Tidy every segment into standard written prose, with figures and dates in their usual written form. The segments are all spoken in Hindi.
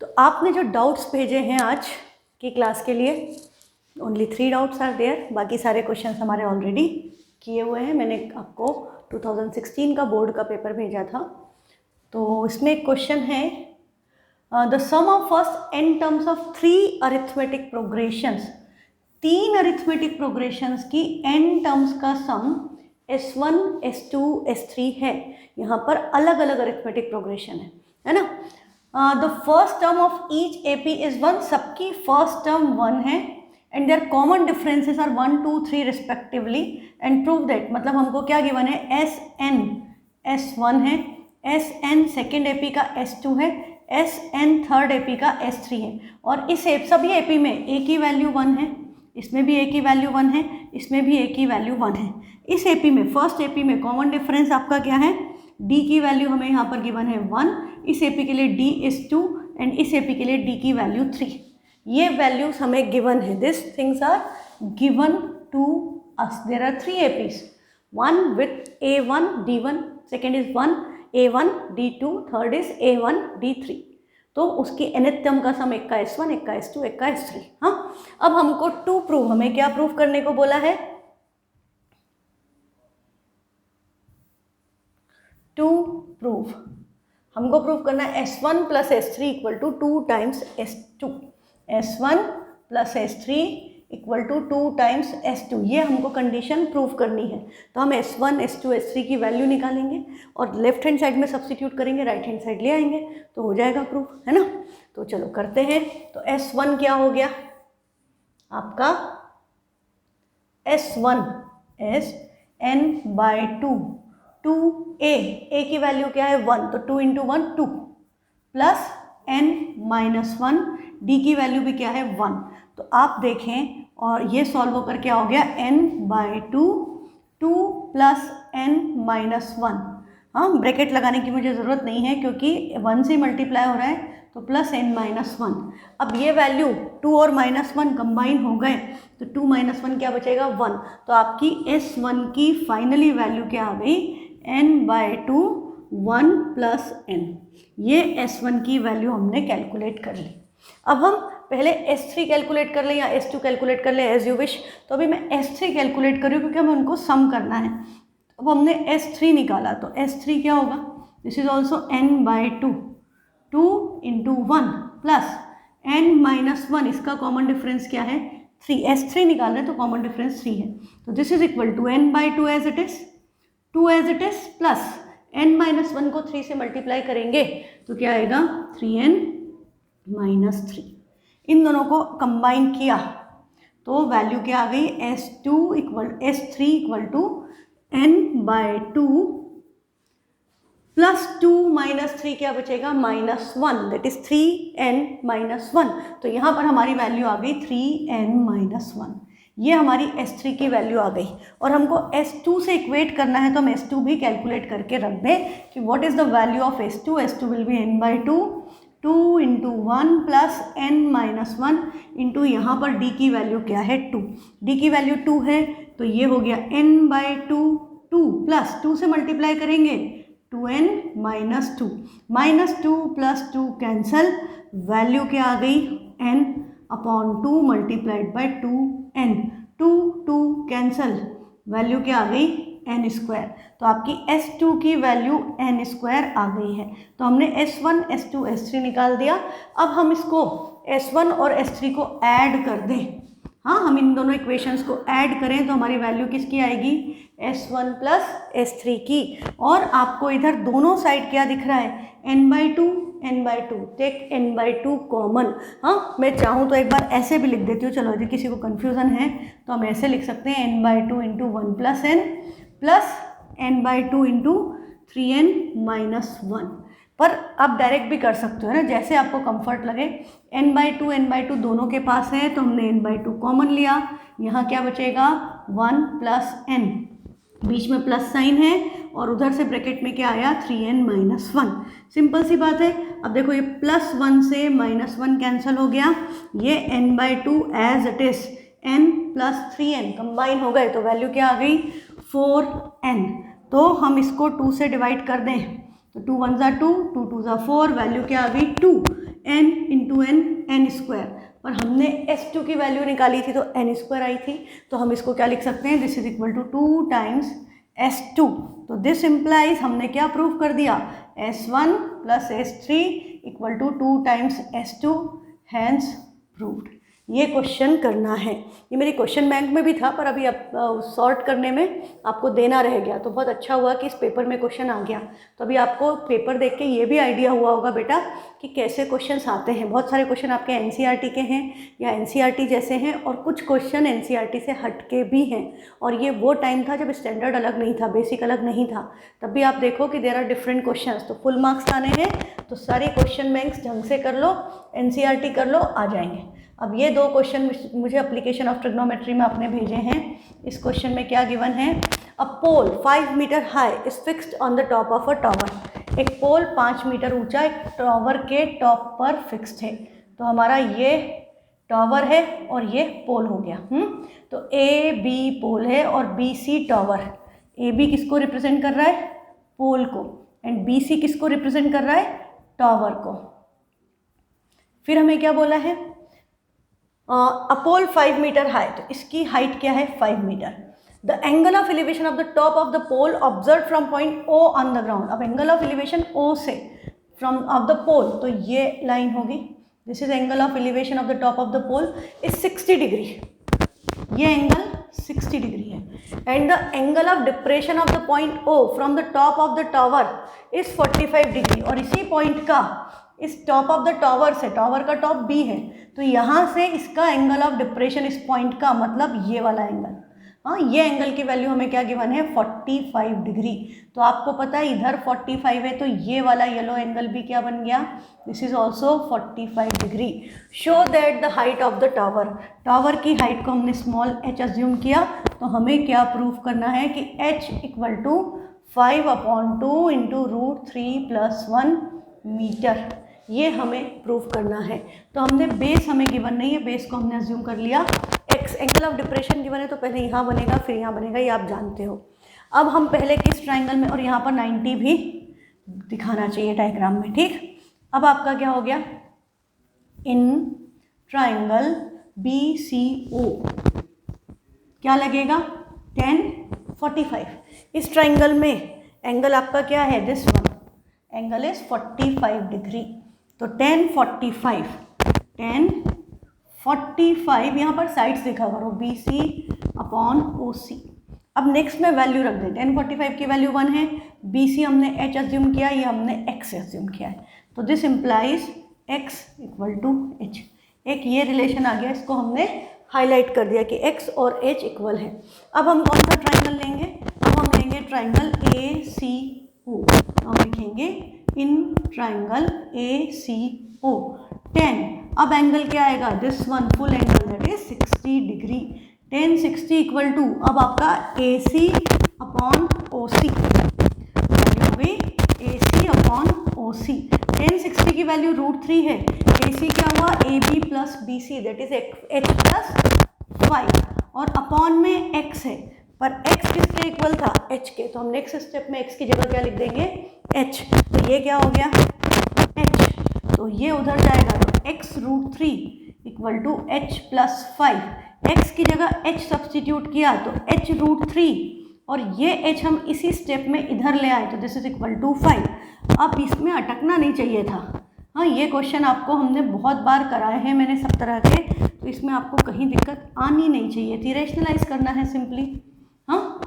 तो आपने जो डाउट्स भेजे हैं आज की क्लास के लिए, ओनली 3 डाउट्स आर देयर, बाकी सारे क्वेश्चन हमारे ऑलरेडी किए हुए हैं। मैंने आपको 2016 का बोर्ड का पेपर भेजा था। तो इसमें एक क्वेश्चन है, the sum of first n terms of 3 arithmetic progressions, 3 arithmetic progressions की n टर्म्स का सम S1, S2, S3 है। यहाँ पर अलग अलग अरिथमेटिक प्रोग्रेशन है ना। The first term of each AP is 1, सबकी फर्स्ट टर्म 1 है, and their common differences are 1, 2, 3 respectively, and prove that, मतलब हमको क्या गिवन है, SN S1 है, SN सेकेंड AP का S2 है, SN थर्ड AP का S3 है, और इस सभी AP में A की वैल्यू 1 है, इसमें भी A की वैल्यू 1 है, इसमें भी A की वैल्यू 1 है। इस AP में, फर्स्ट AP में कॉमन डिफरेंस आपका क्या है, D की वैल्यू हमें यहाँ पर गिवन है 1, इस AP के लिए D इज 2, एंड इस AP के लिए D की वैल्यू 3। ये वैल्यूज हमें गिवन है, this things are given to us. There are 3 APs, one with A1 D1, second is 1 A1 D2, third is A1 D3। तो उसकी nth टर्म का सम एक का S1, एक का S2, एक का S3। हाँ, अब हमको टू प्रूव, हमें क्या प्रूव करने को बोला है, टू प्रूव, हमको प्रूव करना है S1 plus S3 equal to 2 times S2, S1 plus S3 equal to 2 times S2, ये हमको कंडीशन प्रूव करनी है। तो हम S1, S2, S3 की वैल्यू निकालेंगे और लेफ्ट हैंड साइड में सब्स्टिट्यूट करेंगे, राइट हैंड साइड ले आएंगे, तो हो जाएगा प्रूफ, है ना। तो चलो करते हैं। तो S1 क्या हो गया आपका, S1 is n/2, 2a की वैल्यू क्या है 1, तो 2 × 1 2, प्लस n-1, d की वैल्यू भी क्या है 1। तो आप देखें, और ये सॉल्व होकर क्या हो गया, n/2, 2 प्लस n-1। हाँ, ब्रैकेट लगाने की मुझे ज़रूरत नहीं है क्योंकि 1 से मल्टीप्लाई हो रहा है, तो प्लस n-1। अब ये वैल्यू 2 और -1 कंबाइन हो गए, तो 2 - 1 क्या बचेगा 1। तो आपकी S1 की फाइनली वैल्यू क्या आ गई, n/2 1 प्लस n। ये S1 की वैल्यू हमने कैलकुलेट कर ली। अब हम पहले S3 कैलकुलेट कर लें या S2 कैलकुलेट कर लें, एज यू विश। तो अभी मैं S3 कैलकुलेट कर रही हूँ क्योंकि हमें उनको सम करना है। अब हमने S3 निकाला, तो S3 क्या होगा, this is also n/2, 2 × 1 plus n-1, इसका कॉमन डिफरेंस क्या है 3, S3 निकाल रहे हैं तो कॉमन डिफरेंस 3 है, तो this is equal to n/2 as it is, 2 as it is, plus n-1 को 3 से मल्टीप्लाई करेंगे तो क्या आएगा 3n-3। इन दोनों को कंबाइन किया तो वैल्यू क्या आ गई, S3 equal to n/2 plus 2 - 3 क्या बचेगा, -1, दैट इज 3n-1। तो यहाँ पर हमारी वैल्यू आ गई 3n-1। ये हमारी S3 की वैल्यू आ गई, और हमको S2 से इक्वेट करना है, तो हम S2 भी कैलकुलेट करके रख दें कि what is the value of S2। S2 will be n/2, 2 × 1 plus n-1 into यहाँ पर D की वैल्यू क्या है 2, D की वैल्यू 2 है, तो ये हो गया n/2, 2 प्लस 2 से मल्टीप्लाई करेंगे 2n-2, -2 प्लस 2 कैंसल, वैल्यू क्या आ गई n/2 multiplied by 2n, 2 cancel, value क्या आ गई n²। तो आपकी S2 की वैल्यू n² आ गई है। तो हमने S1, S2, S3 निकाल दिया। अब हम इसको S1 और S3 को ऐड कर दें। हाँ, हम इन दोनों इक्वेशंस को ऐड करें तो हमारी वैल्यू किसकी आएगी, S1 प्लस S3 की। और आपको इधर दोनों साइड क्या दिख रहा है, n/2, टेक n/2 कॉमन। हाँ, मैं चाहूँ तो एक बार ऐसे भी लिख देती हूँ, चलो यदि किसी को कन्फ्यूज़न है तो हम ऐसे लिख सकते हैं n/2 × 1 plus n plus n/2 × 3n-1। पर आप डायरेक्ट भी कर सकते हो ना, जैसे आपको कंफर्ट लगे। n/2 दोनों के पास है तो हमने n/2 कॉमन लिया, यहाँ क्या बचेगा 1 प्लस n, बीच में प्लस साइन है, और उधर से ब्रैकेट में क्या आया 3n-1। सिंपल सी बात है। अब देखो ये +1 से -1 कैंसिल हो गया, ये n/2 as it is, n plus 3n combine हो गए, तो वैल्यू क्या आ गई 4n। तो हम इसको 2 से डिवाइड कर दें, तो 2 × 1 = 2, 2 × 2 = 4, वैल्यू क्या आ गई 2। n इंटू n स्क्वायर, पर हमने S2 की वैल्यू निकाली थी तो n स्क्वायर आई थी, तो हम इसको क्या लिख सकते हैं, this is equal to 2 times S2। तो दिस इम्प्लाइज हमने क्या प्रूव कर दिया, S1 plus S3 equal to 2 times S2, hence proved. ये क्वेश्चन करना है। ये मेरी क्वेश्चन बैंक में भी था, पर अभी सॉर्ट करने में आपको देना रह गया, तो बहुत अच्छा हुआ कि इस पेपर में क्वेश्चन आ गया। तो अभी आपको पेपर देख के ये भी आइडिया हुआ होगा बेटा कि कैसे क्वेश्चंस आते हैं। बहुत सारे क्वेश्चन आपके एनसीईआरटी के हैं या एनसीईआरटी जैसे हैं, और कुछ क्वेश्चन एनसीईआरटी से हट के भी हैं। और ये वो टाइम था जब स्टैंडर्ड अलग नहीं था, बेसिक अलग नहीं था, तब भी आप देखो कि देयर आर डिफरेंट क्वेश्चन। तो फुल मार्क्स आने हैं तो सारे क्वेश्चन बैंक्स ढंग से कर लो, एनसीईआरटी कर लो, आ जाएंगे। अब ये 2 क्वेश्चन मुझे एप्लीकेशन ऑफ ट्रिग्नोमेट्री में आपने भेजे हैं। इस क्वेश्चन में क्या गिवन है, a pole 5 metre high is fixed on the top of a tower. एक पोल 5 मीटर ऊंचा एक टावर के टॉप पर फिक्स्ड है। तो हमारा ये टावर है और ये पोल हो गया। तो ए बी पोल है और B C tower. A B किसको रिप्रेजेंट कर रहा है, पोल को, एंड बी सी किसको रिप्रेजेंट कर रहा है, टावर को। फिर हमें क्या बोला है, अ पोल 5 मीटर हाई, तो इसकी हाइट क्या है, 5 metre. The angle of elevation of the top of the pole observe from point O on the ground. अब एंगल ऑफ एलिवेशन ओ से फ्रॉम ऑफ द पोल, तो ये लाइन होगी, this is angle of elevation of the top of the pole is 60 degree. ये एंगल 60 डिग्री है। And the angle of depression of the point O from the top of the tower is 45 degree. और इसी पॉइंट का, इस टॉप ऑफ द टावर से, टावर का टॉप बी है, तो यहाँ से इसका एंगल ऑफ डिप्रेशन इस पॉइंट का, मतलब ये वाला एंगल, हाँ, ये एंगल की वैल्यू हमें क्या गिवन है, 45 डिग्री। तो आपको पता है इधर 45 है, तो ये वाला येलो एंगल भी क्या बन गया, this is also 45 degree. Show that the height of the tower, tower की हाइट को हमने स्मॉल h अज्यूम किया, तो हमें क्या प्रूफ करना है कि h equal to 5/2 into √3 + 1 metre, ये हमें प्रूफ करना है। तो हमने बेस हमें गिवन नहीं है, बेस को हमने अज्यूम कर लिया। X angle of depression given है, तो पहले यहाँ बनेगा फिर यहाँ बनेगा, ये आप जानते हो। अब हम पहले किस ट्राइंगल में, और यहाँ पर 90 भी दिखाना चाहिए डायग्राम में, ठीक। अब आपका क्या हो गया, इन ट्राइंगल BCO क्या लगेगा, tan 45। इस ट्राइंगल में एंगल आपका क्या है, this one angle is 45 degree. तो tan 45 यहाँ पर साइड्स लिखा करो, BC/OC। अब नेक्स्ट में वैल्यू रख दें, tan 45 की वैल्यू 1 है, BC हमने h अज्यूम किया, ये हमने x अज्यूम किया है। तो this implies x equal to h। एक ये रिलेशन आ गया, इसको हमने हाईलाइट कर दिया कि x और h इक्वल है। अब हम कौन सा ट्राइंगल लेंगे, अब हम लेंगे ट्राइंगल ACO। हम लिखेंगे इन ट्राइंगल ACO tan, अब एंगल क्या आएगा, this one full angle that is 60 degree. tan 60 equal to, अब आपका AC/OC वैल्यू हो गई AC/OC। tan 60 की वैल्यू √3 है, AC क्या हुआ, AB + BC that is h + 5, और अपॉन में x है, पर x किसके इक्वल था, h के। तो हम नेक्स्ट स्टेप में x की जगह क्या लिख देंगे, h। तो ये क्या हो गया, h, तो ये उधर जाएगा, तो x √3 equal to h + 5। x की जगह h सब्सटीट्यूट किया तो h √3, और ये h हम इसी स्टेप में इधर ले आए, तो दिस इज इक्वल टू 5। अब इसमें अटकना नहीं चाहिए था, हाँ, ये क्वेश्चन आपको हमने बहुत बार कराए हैं मैंने सब तरह के, तो इसमें आपको कहीं दिक्कत आनी नहीं चाहिए थी। रैशनलाइज करना है सिंपली, हाँ,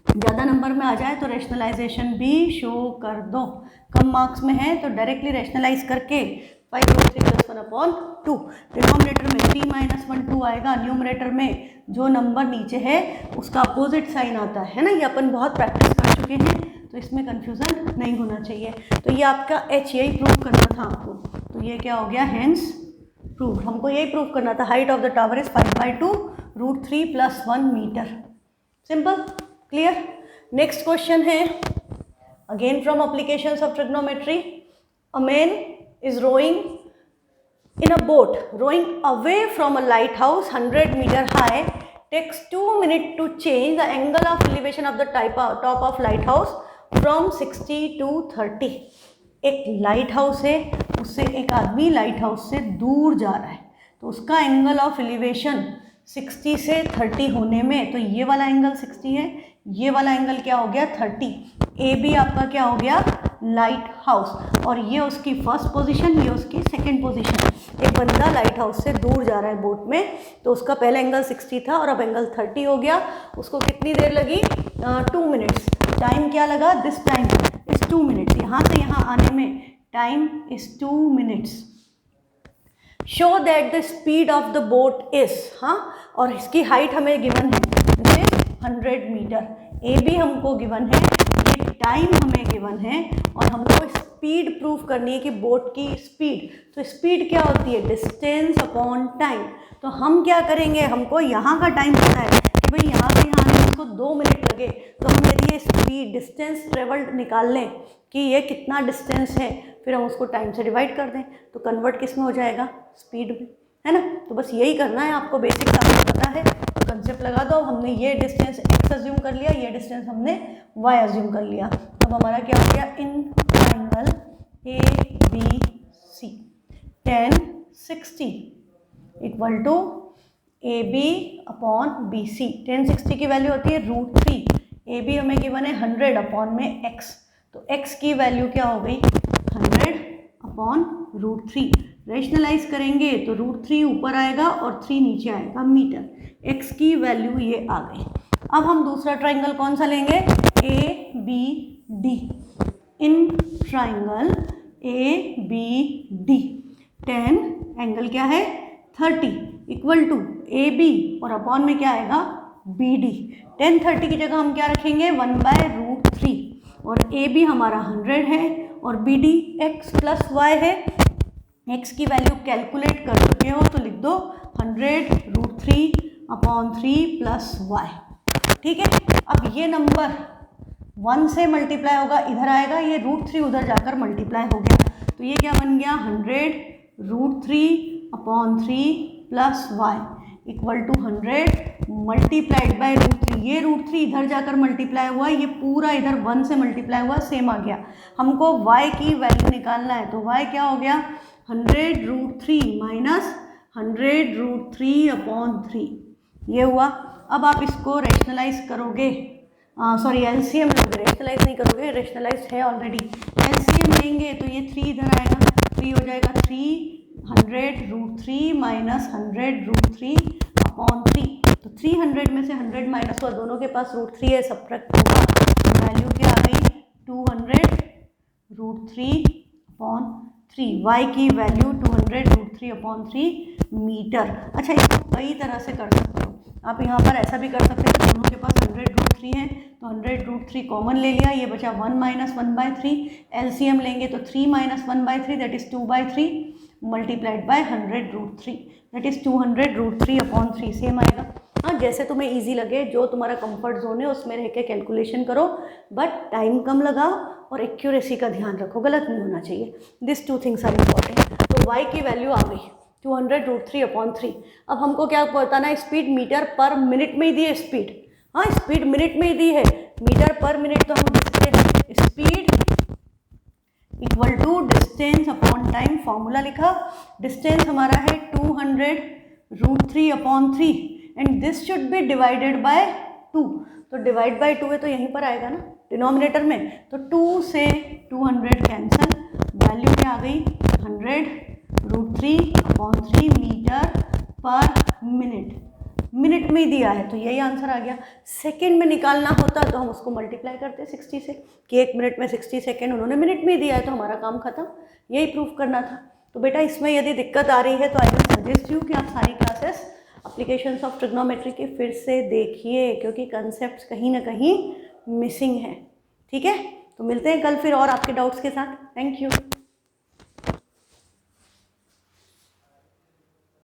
ज़्यादा नंबर में आ जाए तो रैशनलाइजेशन भी शो कर दो, कम मार्क्स में है तो डायरेक्टली रैशनलाइज करके 5/3 + 1/2, डिनोमिनेटर में 3 - 1 2 आएगा, न्यूमरेटर में जो नंबर नीचे है उसका अपोजिट साइन आता है ना, ये अपन बहुत प्रैक्टिस कर चुके हैं, तो इसमें कंफ्यूजन नहीं होना चाहिए। तो ये आपका h, यही प्रूव करना था आपको, तो ये क्या हो गया, हेंस प्रूव। हमको यही प्रूव करना था, height of the tower is 5/2 √3 + 1 metre. Simple, clear. Next question है again from applications of trigonometry. A man is rowing in a boat, rowing away from a lighthouse 100 meter high, takes 2 minutes to change the angle of elevation of the top of lighthouse from 60 to 30। एक लाइट हाउस है, उससे एक आदमी लाइट हाउस से दूर जा रहा है, तो उसका एंगल ऑफ एलिवेशन 60 से 30 होने में, तो ये वाला एंगल 60 है, ये वाला एंगल क्या हो गया 30। ए बी आपका क्या हो गया लाइट हाउस, और ये उसकी फर्स्ट पोजीशन, ये उसकी सेकंड पोजीशन। एक बंदा लाइट हाउस से दूर जा रहा है बोट में, तो उसका पहला एंगल 60 था और अब एंगल 30 हो गया। उसको कितनी देर लगी 2 मिनट्स। टाइम क्या लगा, दिस टाइम इज 2 मिनट्स। यहाँ से यहाँ आने में time is 2 minutes. Show that the speed of the boat is, हाँ, और इसकी हाइट हमें गिवन है, this is 100 metre. A B हमको गिवन है, ये टाइम हमें गिवन है, और हमको स्पीड प्रूफ करनी है कि बोट की स्पीड। तो स्पीड क्या होती है, डिस्टेंस अपॉन टाइम। तो हम क्या करेंगे, हमको यहाँ का टाइम पता है कि भाई यहाँ से यहाँ आने में उसको 2 मिनट लगे, तो हम यदि ये स्पीड डिस्टेंस ट्रेवल्ड निकाल लें कि ये कितना डिस्टेंस है, फिर हम उसको टाइम से डिवाइड कर दें, तो कन्वर्ट किस में हो जाएगा, स्पीड में, है ना। तो बस यही करना है आपको, बेसिक आपको पता है, तो कंसेप्ट लगा दो। हमने ये डिस्टेंस x अज्यूम कर लिया, ये डिस्टेंस हमने y अज्यूम कर लिया। अब हमारा क्या हो गया, in triangle A B C tan 60 equal to A B upon B C. tan 60 की वैल्यू होती है √3, ए बी हमें गिवन है 100 अपॉन में x, तो x की वैल्यू क्या हो गई 100 अपॉन √3। रेशनलाइज करेंगे तो √3 ऊपर आएगा और 3 नीचे आएगा मीटर। x की वैल्यू ये आ गई। अब हम दूसरा ट्राइंगल कौन सा लेंगे, A B D. In triangle A B D tan angle क्या है 30 इक्वल टू ए बी और अपॉन में क्या आएगा बी डी। tan 30 की जगह हम क्या रखेंगे 1/√3, और ए बी हमारा 100 है और B D x plus Y है। x की वैल्यू कैलकुलेट कर चुके हो तो लिख दो 100√3 अपॉन 3 प्लस वाई। ठीक है, अब ये नंबर 1 से मल्टीप्लाई होगा, इधर आएगा, ये √3 उधर जाकर मल्टीप्लाई हो गया, तो ये क्या बन गया 100√3 upon 3 plus y equal to 100 multiplied by √3। ये √3 इधर जाकर मल्टीप्लाई हुआ, ये पूरा इधर 1 से मल्टीप्लाई हुआ, सेम आ गया। हमको y की वैल्यू निकालना है, तो y क्या हो गया 100√3 माइनस 100√3 अपॉन 3, ये हुआ। अब आप इसको रेशनलाइज करोगे, सॉरी एलसीएम लोगे, रेशनलाइज नहीं करोगे, रेशनलाइज है ऑलरेडी। एलसीएम लेंगे तो ये 3 इधर आएगा, 3 हो जाएगा 300√3 माइनस 100√3 अपॉन 3। तो 300 में से 100 माइनस हुआ, दोनों के पास √3 है, सब्ट्रैक्ट होगा, वैल्यू क्या आ गई 200√3 अपॉन 3। y की वैल्यू 200√3 अपॉन 3 मीटर। अच्छा, इसको कई तरह से कर सकते हो आप, यहाँ पर ऐसा भी कर सकते हैं, दोनों के पास 100√3 है तो 100√3 कॉमन ले लिया, ये बचा 1 माइनस 1/3। एलसीएम लेंगे तो 3 minus 1/3 that is 2/3 multiplied by 100√3 that is 200√3 upon 3, same आएगा। हाँ, जैसे तुम्हें इजी लगे, जो तुम्हारा कंफर्ट जोन है उसमें रह के कैलकुलेशन करो, बट टाइम कम लगाओ और एक्यूरेसी का ध्यान रखो, गलत नहीं होना चाहिए। This 2 things are important. तो y की वैल्यू आ गई 200√3 अपॉन 3। अब हमको क्या बताना है, स्पीड मीटर पर मिनट में ही दी है स्पीड, हाँ स्पीड मिनट में ही दी है, मीटर पर मिनट तो हम लिखते हैं speed equal to distance upon time. Formula लिखा, डिस्टेंस हमारा है 200√3 upon 3 and this should be divided by 2। तो डिवाइड बाय 2 है तो यहीं पर आएगा ना डिनोमिनेटर में, तो 2 से 200 कैंसल, वैल्यू क्या आ गई 100√3 upon 3 metre per minute. Minute में ही दिया है तो यही आंसर आ गया। सेकंड में निकालना होता तो हम उसको मल्टीप्लाई करते 60 से कि 1 मिनट में 60 सेकंड, उन्होंने मिनट में ही दिया है तो हमारा काम खत्म, यही प्रूफ करना था। तो बेटा इसमें यदि दिक्कत आ रही है तो आई विल सजेस्ट यू कि आप सारी क्लासेस एप्लीकेशंस ऑफ ट्रिग्नोमेट्री के फिर से देखिए, क्योंकि कंसेप्ट कहीं ना कहीं मिसिंग है। ठीक है, तो मिलते हैं कल फिर और आपके डाउट्स के साथ। Thank you.